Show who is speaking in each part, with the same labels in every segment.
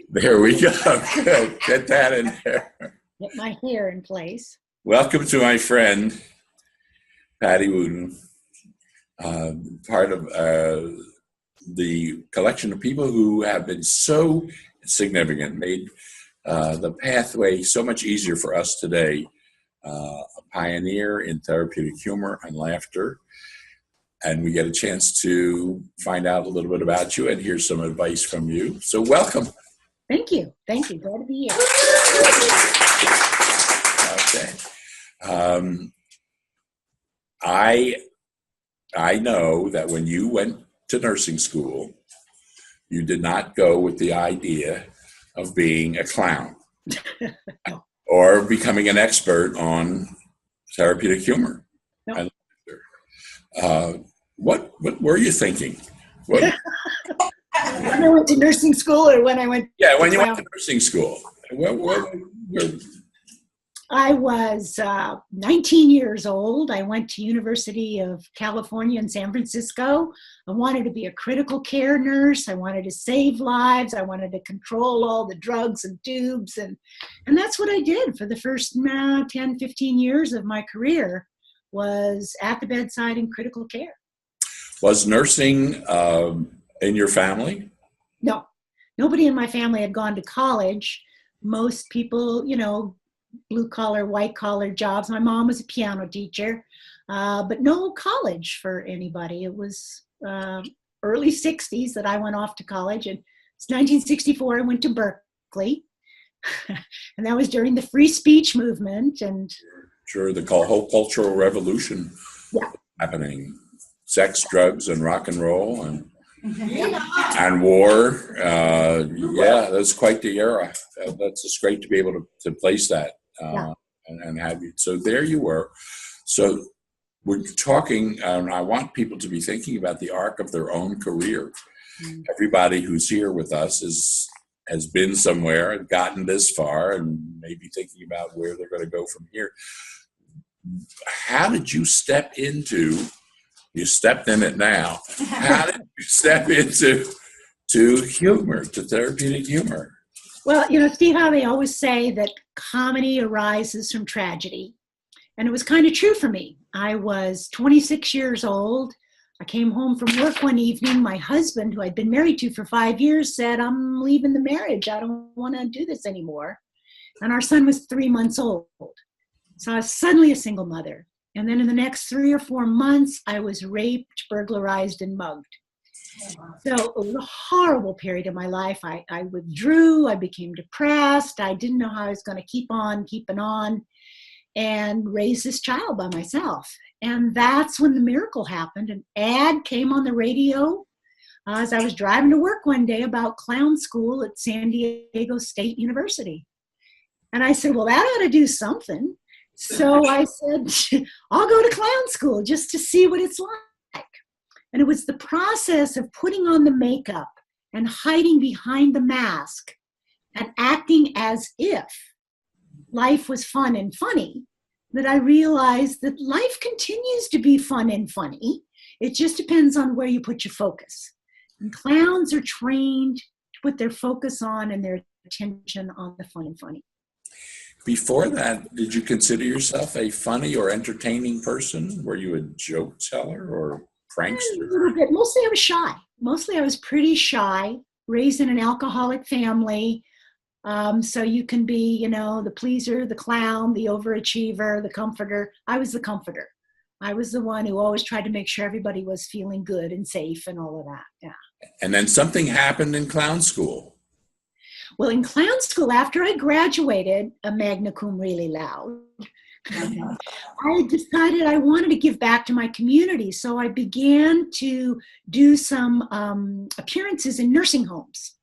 Speaker 1: There we go. Good. Get that in there.
Speaker 2: Get my hair in place.
Speaker 1: Welcome to my friend, Patty Wooten, part of the collection of people who have been so significant, made the pathway so much easier for us today. A pioneer in therapeutic humor and laughter. And we get a chance to find out a little bit about you and hear some advice from you. So welcome.
Speaker 2: Thank you. Thank you. Glad to be here.
Speaker 1: Okay. I know that when you went to nursing school, you did not go with the idea of being a clown or becoming an expert on therapeutic humor.
Speaker 2: No.
Speaker 1: What were you thinking? What?
Speaker 2: When I went to nursing school, or when I went?
Speaker 1: Yeah, when you went to nursing school.
Speaker 2: I was 19 years old. I went to University of California in San Francisco. I wanted to be a critical care nurse. I wanted to save lives. I wanted to control all the drugs and tubes. And that's what I did for the first 10, 15 years of my career, was at the bedside in critical care.
Speaker 1: Was nursing in your family?
Speaker 2: No, nobody in my family had gone to college. Most people, blue collar, white collar jobs. My mom was a piano teacher, but no college for anybody. It was early 60s that I went off to college. And it's 1964, I went to Berkeley. And that was during the free speech movement. And
Speaker 1: sure, the whole cultural revolution happening. Sex, drugs, and rock and roll, and war. That's quite the era. That's just great to be able to place that and have you. So there you were. So we're talking, and I want people to be thinking about the arc of their own career. Everybody who's here with us has been somewhere and gotten this far and maybe thinking about where they're going to go from here. How did you step into... You stepped in it now. How did you step into humor, to therapeutic humor?
Speaker 2: Well, Steve, how they always say that comedy arises from tragedy. And it was kind of true for me. I was 26 years old. I came home from work one evening. My husband, who I'd been married to for 5 years, said, "I'm leaving the marriage. I don't want to do this anymore." And our son was 3 months old. So I was suddenly a single mother. And then in the next 3 or 4 months, I was raped, burglarized, and mugged. So it was a horrible period of my life. I withdrew. I became depressed. I didn't know how I was going to keep on keeping on and raise this child by myself. And that's when the miracle happened. An ad came on the radio as I was driving to work one day about clown school at San Diego State University. And I said, well, that ought to do something. So I said, I'll go to clown school just to see what it's like. And it was the process of putting on the makeup and hiding behind the mask and acting as if life was fun and funny that I realized that life continues to be fun and funny. It just depends on where you put your focus. And clowns are trained to put their focus on and their attention on the fun and funny.
Speaker 1: Before that, did you consider yourself a funny or entertaining person? Were you a joke teller or prankster?
Speaker 2: A little bit. Mostly I was shy. Mostly I was pretty shy, raised in an alcoholic family. So you can be, the pleaser, the clown, the overachiever, the comforter. I was the comforter. I was the one who always tried to make sure everybody was feeling good and safe and all of that. Yeah.
Speaker 1: And then something happened in clown school.
Speaker 2: Well, in clown school, after I graduated, a Magnum Cum Really Loud, I decided I wanted to give back to my community. So I began to do some appearances in nursing homes.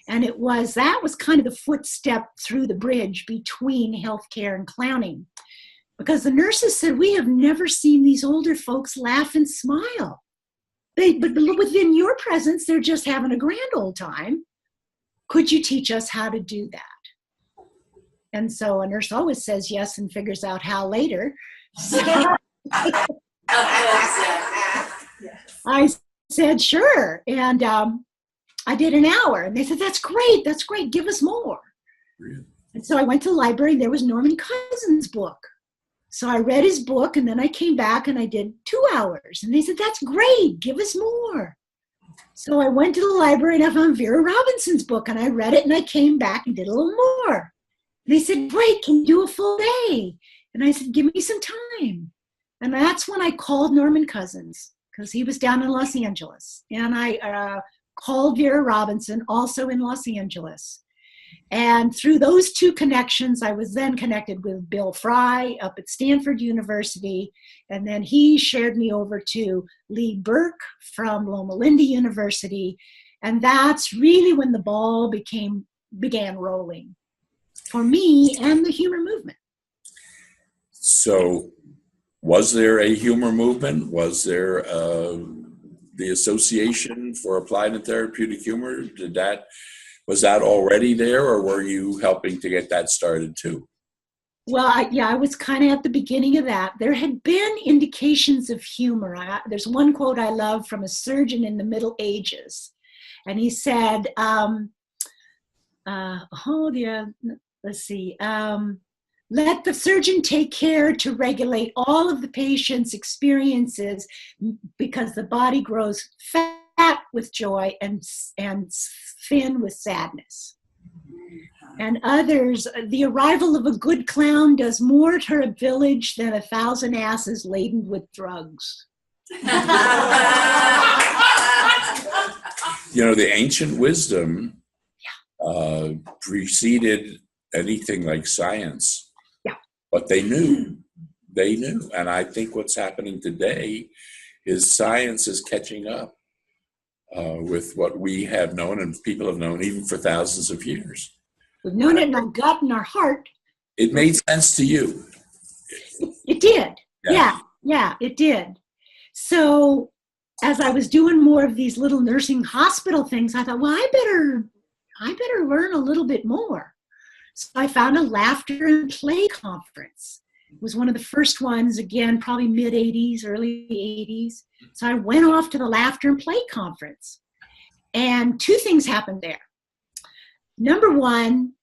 Speaker 2: And that was kind of the footstep through the bridge between healthcare and clowning. Because the nurses said, we have never seen these older folks laugh and smile. But within your presence, they're just having a grand old time. Could you teach us how to do that? And so a nurse always says yes and figures out how later. So I said, sure. And I did an hour. And they said, that's great. That's great. Give us more.
Speaker 1: Really?
Speaker 2: And so I went to the library. There was Norman Cousins' book. So I read his book, and then I came back and I did 2 hours. And they said, that's great. Give us more. So I went to the library and I found Vera Robinson's book, and I read it, and I came back and did a little more. And they said, great, can you do a full day? And I said, give me some time. And that's when I called Norman Cousins, because he was down in Los Angeles. And I called Vera Robinson, also in Los Angeles. And through those two connections, I was then connected with Bill Fry up at Stanford University. And then he shared me over to Lee Berk from Loma Linda University. And that's really when the ball began rolling for me and the humor movement.
Speaker 1: So was there a humor movement? Was there the Association for Applied and Therapeutic Humor? Was that already there, or were you helping to get that started too?
Speaker 2: Well, I was kind of at the beginning of that. There had been indications of humor. There's one quote I love from a surgeon in the Middle Ages. And he said, let the surgeon take care to regulate all of the patient's experiences, because the body grows fat with joy and thin with sadness. And others, the arrival of a good clown does more to a village than 1,000 asses laden with drugs.
Speaker 1: You know, the ancient wisdom preceded anything like science.
Speaker 2: Yeah.
Speaker 1: But they knew. And I think what's happening today is science is catching up with what we have known and people have known even for thousands of years.
Speaker 2: We've known it in our gut and our heart.
Speaker 1: It made sense to you.
Speaker 2: It did. Yeah, it did. So as I was doing more of these little nursing hospital things, I thought, well, I better learn a little bit more. So I found a laughter and play conference. It was one of the first ones, again, probably mid-'80s, early '80s. So I went off to the laughter and play conference. And two things happened there. Number one,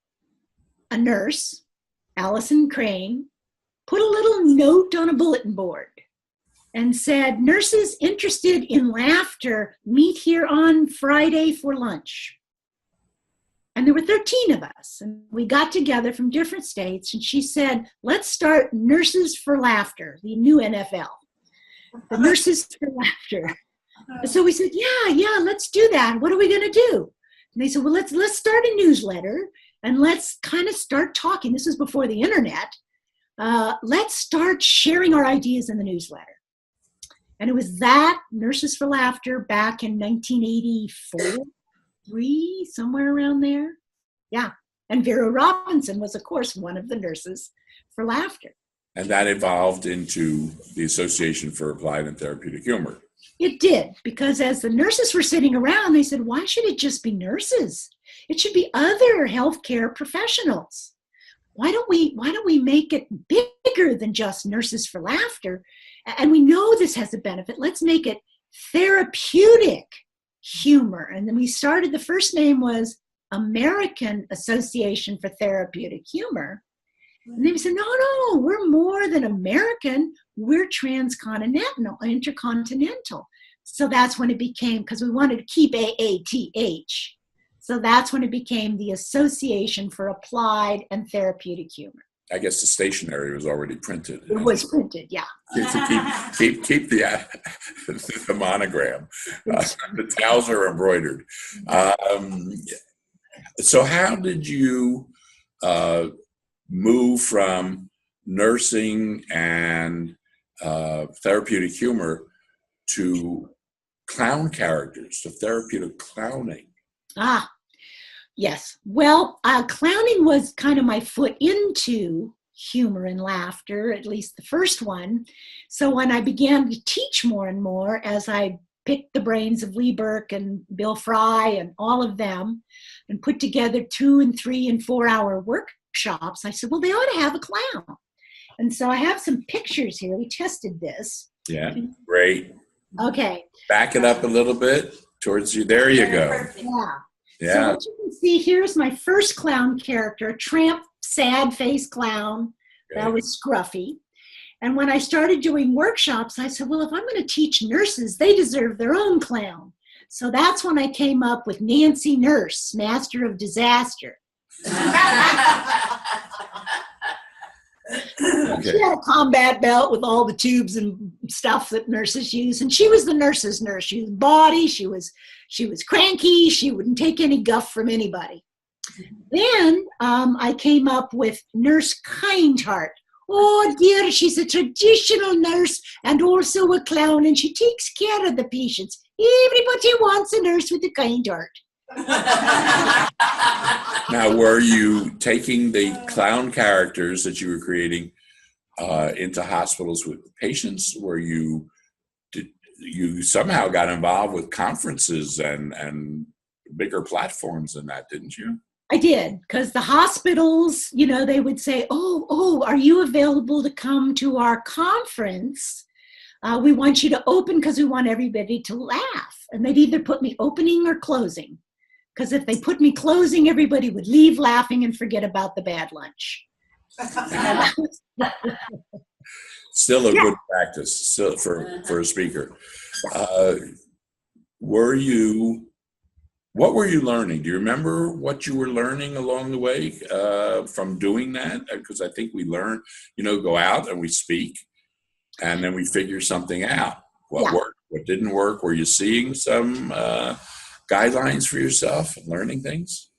Speaker 2: a nurse, Allison Crane, put a little note on a bulletin board and said, nurses interested in laughter, meet here on Friday for lunch. And there were 13 of us, and we got together from different states, and she said, let's start Nurses for Laughter, the new NFL, the Nurses for Laughter. So we said, yeah, let's do that. What are we going to do? And they said, well, let's start a newsletter, and let's kind of start talking. This was before the internet. Let's start sharing our ideas in the newsletter. And it was that, Nurses for Laughter, back in 1984. Somewhere around there. Yeah. And Vera Robinson was, of course, one of the Nurses for Laughter.
Speaker 1: And that evolved into the Association for Applied and Therapeutic Humor.
Speaker 2: It did, because as the nurses were sitting around, they said, why should it just be nurses? It should be other healthcare professionals. Why don't we make it bigger than just Nurses for Laughter? And we know this has a benefit. Let's make it therapeutic humor. And then we started, the first name was American Association for Therapeutic Humor. And they said, no, we're more than American, we're transcontinental, intercontinental. So that's when it became, because we wanted to keep AATH. So that's when it became the Association for Applied and Therapeutic Humor.
Speaker 1: I guess the stationery was already printed.
Speaker 2: It was printed, yeah.
Speaker 1: To keep the monogram. The towels are embroidered. So how did you move from nursing and therapeutic humor to clown characters, to therapeutic clowning?
Speaker 2: Yes. Well, clowning was kind of my foot into humor and laughter, at least the first one. So when I began to teach more and more, as I picked the brains of Lee Berk and Bill Fry and all of them, and put together 2 and 3 and 4 hour workshops, I said, well, they ought to have a clown. And so I have some pictures here. We tested this.
Speaker 1: Yeah, great.
Speaker 2: Okay.
Speaker 1: Back it up a little bit. towards you. There you go.
Speaker 2: Yeah.
Speaker 1: Yeah.
Speaker 2: So what you can see here is my first clown character, a tramp, sad-faced clown.
Speaker 1: Okay.
Speaker 2: That was Scruffy. And when I started doing workshops, I said, well, if I'm going to teach nurses, they deserve their own clown. So that's when I came up with Nancy Nurse, Master of Disaster.
Speaker 1: Okay.
Speaker 2: She had a combat belt with all the tubes and stuff that nurses use, and she was the nurse's nurse. She was bawdy, she was cranky, she wouldn't take any guff from anybody. Then I came up with Nurse Kindheart. Oh dear, she's a traditional nurse and also a clown, and she takes care of the patients. Everybody wants a nurse with a kind heart.
Speaker 1: Now, were you taking the clown characters that you were creating into hospitals with patients? Were you somehow got involved with conferences and bigger platforms than that, didn't you?
Speaker 2: I did, because the hospitals, they would say, oh, are you available to come to our conference? We want you to open because we want everybody to laugh. And they'd either put me opening or closing. Because if they put me closing, everybody would leave laughing and forget about the bad lunch.
Speaker 1: Still a good practice still for a speaker. What were you learning? Do you remember what you were learning along the way from doing that? Because I think we learn, go out and we speak, and then we figure something out. What worked, what didn't work? Were you seeing some guidelines for yourself and learning things?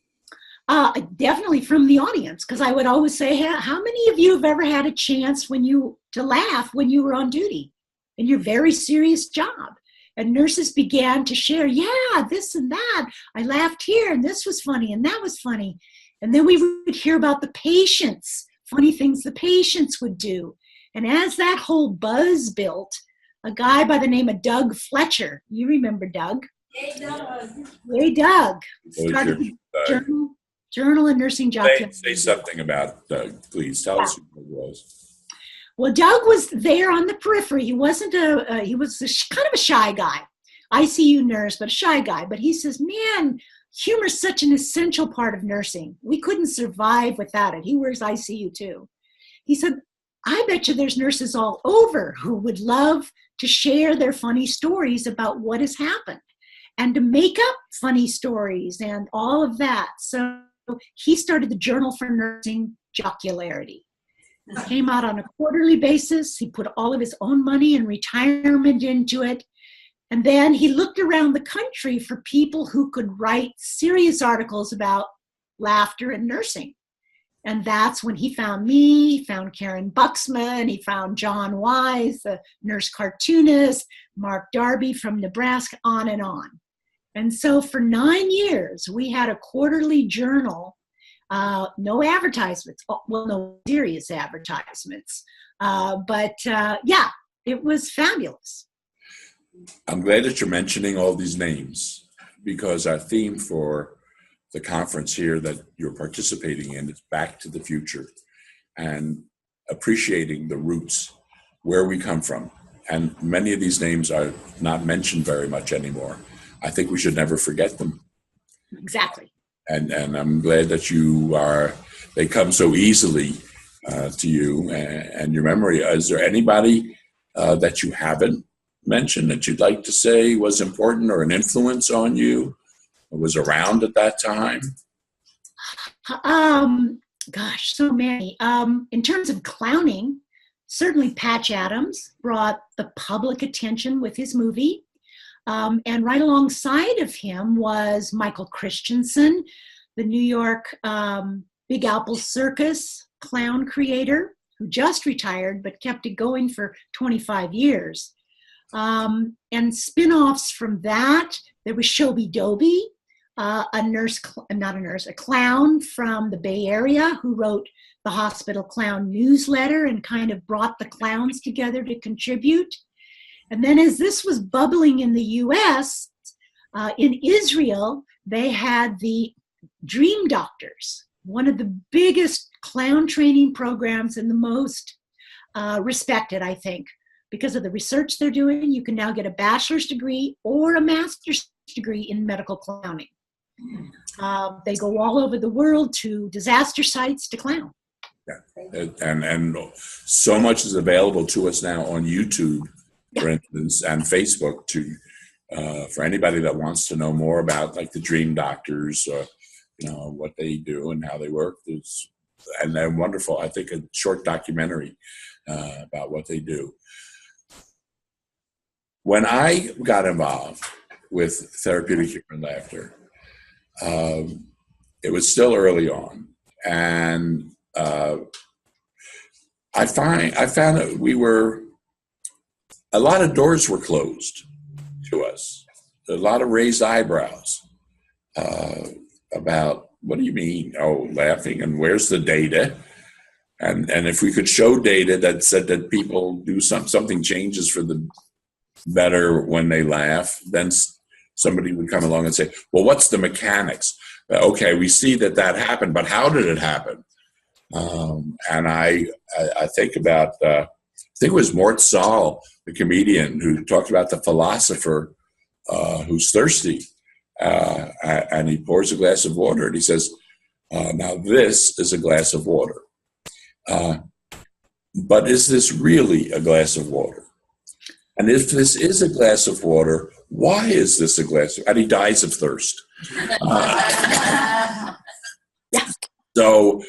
Speaker 2: Definitely from the audience, because I would always say, how many of you have ever had a chance to laugh when you were on duty in your very serious job? And nurses began to share, this and that. I laughed here, and this was funny, and that was funny. And then we would hear about the patients, funny things the patients would do. And as that whole buzz built, a guy by the name of Doug Fletcher, you remember Doug? Hey, Doug. Started the journal and nursing job.
Speaker 1: Say something about Doug, please. Tell us who it was.
Speaker 2: Well, Doug was there on the periphery. He wasn't he was kind of a shy guy, ICU nurse, but a shy guy. But he says, man, humor is such an essential part of nursing. We couldn't survive without it. He wears ICU too. He said, I bet you there's nurses all over who would love to share their funny stories about what has happened and to make up funny stories and all of that. So he started the Journal for Nursing Jocularity. It came out on a quarterly basis. He put all of his own money and retirement into it. And then he looked around the country for people who could write serious articles about laughter and nursing. And that's when he found me, he found Karen Buxman, he found John Wise, the nurse cartoonist, Mark Darby from Nebraska, on and on. And so for 9 years, we had a quarterly journal. No advertisements, no serious advertisements, but it was fabulous.
Speaker 1: I'm glad that you're mentioning all these names, because our theme for the conference here that you're participating in is Back to the Future and appreciating the roots, where we come from. And many of these names are not mentioned very much anymore. I think we should never forget them.
Speaker 2: Exactly.
Speaker 1: And I'm glad that they come so easily to you and your memory. Is there anybody that you haven't mentioned that you'd like to say was important or an influence on you, or was around at that time?
Speaker 2: Gosh, so many. In terms of clowning, certainly Patch Adams brought the public attention with his movie. And right alongside of him was Michael Christensen, the New York Big Apple Circus clown creator, who just retired but kept it going for 25 years. And spin-offs from that, there was Shobi Doby, a clown from the Bay Area who wrote the Hospital Clown newsletter and kind of brought the clowns together to contribute. And then as this was bubbling in the US, in Israel, they had the Dream Doctors, one of the biggest clown training programs and the most respected, I think, because of the research they're doing. You can now get a bachelor's degree or a master's degree in medical clowning. They go all over the world to disaster sites to clown.
Speaker 1: Yeah. And so much is available to us now on YouTube, for instance, and Facebook for anybody that wants to know more about, like, the dream doctors, what they do and how they work. And they're wonderful. I think a short documentary about what they do. When I got involved with therapeutic humor and laughter, it was still early on, and I found that a lot of doors were closed to us, a lot of raised eyebrows about, what do you mean? Oh, laughing, and where's the data? And if we could show data that said that people do something changes for the better when they laugh, then somebody would come along and say, well, what's the mechanics? Okay, we see that happened, but how did it happen? And I think about, I think it was Mort Saul, the comedian, who talked about the philosopher who's thirsty, and he pours a glass of water, and he says, now this is a glass of water. But is this really a glass of water? And if this is a glass of water, why is this a glass of, and he dies of thirst. So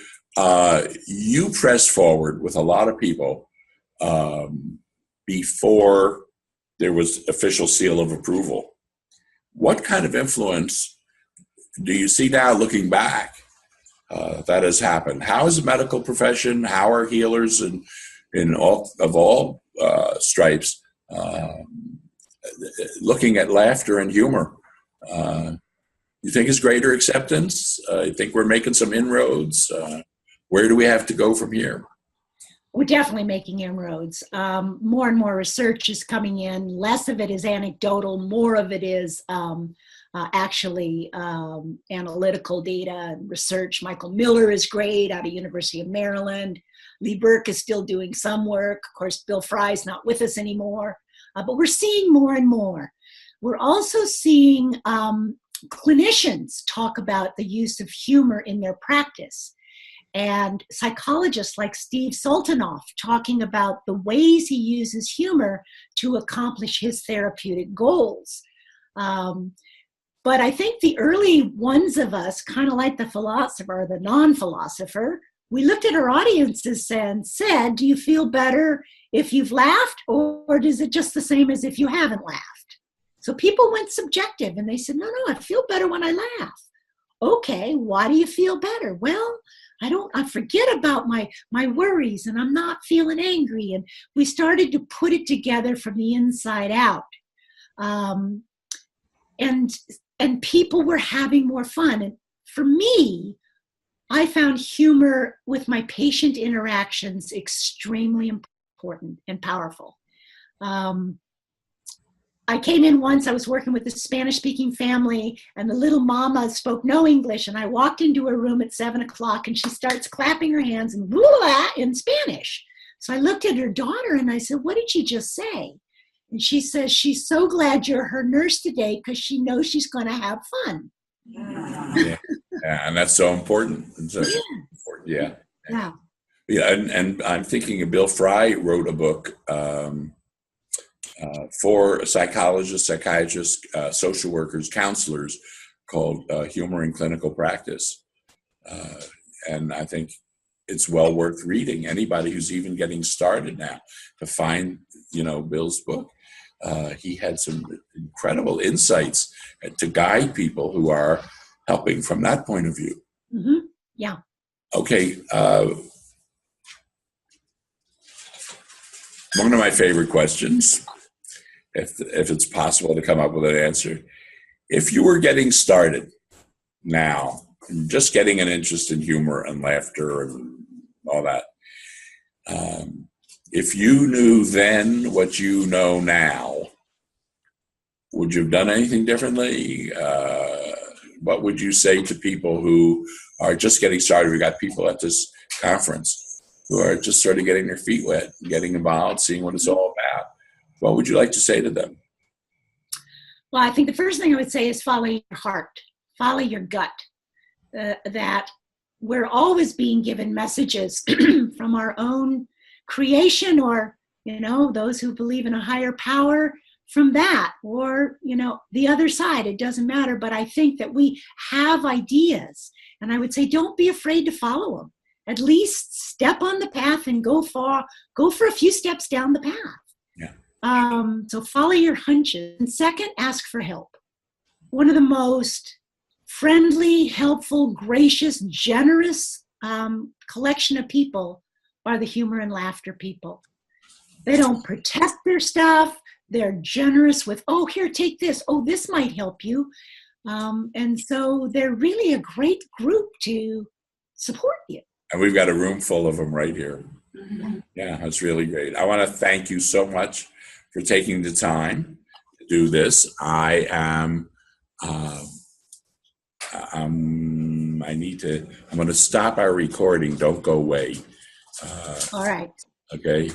Speaker 1: you press forward with a lot of people before there was official seal of approval. What kind of influence do you see now, looking back, that has happened? How is the medical profession, how are healers in all stripes looking at laughter and humor? You think it's greater acceptance? You think we're making some inroads? Where do we have to go from here?
Speaker 2: We're definitely making inroads. More and more research is coming in. Less of it is anecdotal. More of it is actually analytical data and research. Michael Miller is great out of University of Maryland. Lee Berk is still doing some work. Of course, Bill Fry's not with us anymore. But we're seeing more and more. We're also seeing clinicians talk about the use of humor in their practice. And psychologists like Steve Sultanoff talking about the ways he uses humor to accomplish his therapeutic goals. But I think the early ones of us, kind of like the philosopher or the non-philosopher, we looked at our audiences and said, do you feel better if you've laughed, or is it just the same as if you haven't laughed? So people went subjective and they said, no, I feel better when I laugh. Okay, why do you feel better? Well, I forget about my worries, and I'm not feeling angry. And we started to put it together from the inside out. And people were having more fun. And for me, I found humor with my patient interactions extremely important and powerful. I came in once, I was working with a Spanish-speaking family, and the little mama spoke no English, and I walked into her room at 7 o'clock, and she starts clapping her hands and blah in Spanish. So I looked at her daughter, and I said, what did she just say? And she says, she's so glad you're her nurse today because she knows she's going to have fun.
Speaker 1: Yeah, and that's so important. Yeah. And I'm thinking of Bill Fry wrote a book for psychologists, psychiatrists, social workers, counselors, called Humor in Clinical Practice. And I think it's well worth reading. Anybody who's even getting started now to find, Bill's book. He had some incredible insights to guide people who are helping from that point of view.
Speaker 2: Mm-hmm. Yeah.
Speaker 1: Okay. One of my favorite questions, if it's possible to come up with an answer. If you were getting started now, just getting an interest in humor and laughter and all that, if you knew then what you know now, would you have done anything differently? What would you say to people who are just getting started? We got people at this conference who are just sort of getting their feet wet, getting involved, seeing what it's all about. What would you like to say to them?
Speaker 2: Well, I think the first thing I would say is follow your heart, follow your gut. That we're always being given messages from our own creation, or, you know, those who believe in a higher power from that, or, you know, the other side. It doesn't matter. But I think that we have ideas, and I would say don't be afraid to follow them. At least step on the path and go for a few steps down the path.
Speaker 1: Yeah.
Speaker 2: So follow your hunches. And second, ask for help. One of the most friendly, helpful, gracious, generous collection of people are the humor and laughter people. They don't protect their stuff. They're generous with, oh, here, take this. Oh, this might help you. And so they're really a great group to support you.
Speaker 1: And we've got a room full of them right here.
Speaker 2: Mm-hmm.
Speaker 1: Yeah, that's really great. I want to thank you so much for taking the time to do this. I'm going to stop our recording. Don't go away.
Speaker 2: All right.
Speaker 1: Okay.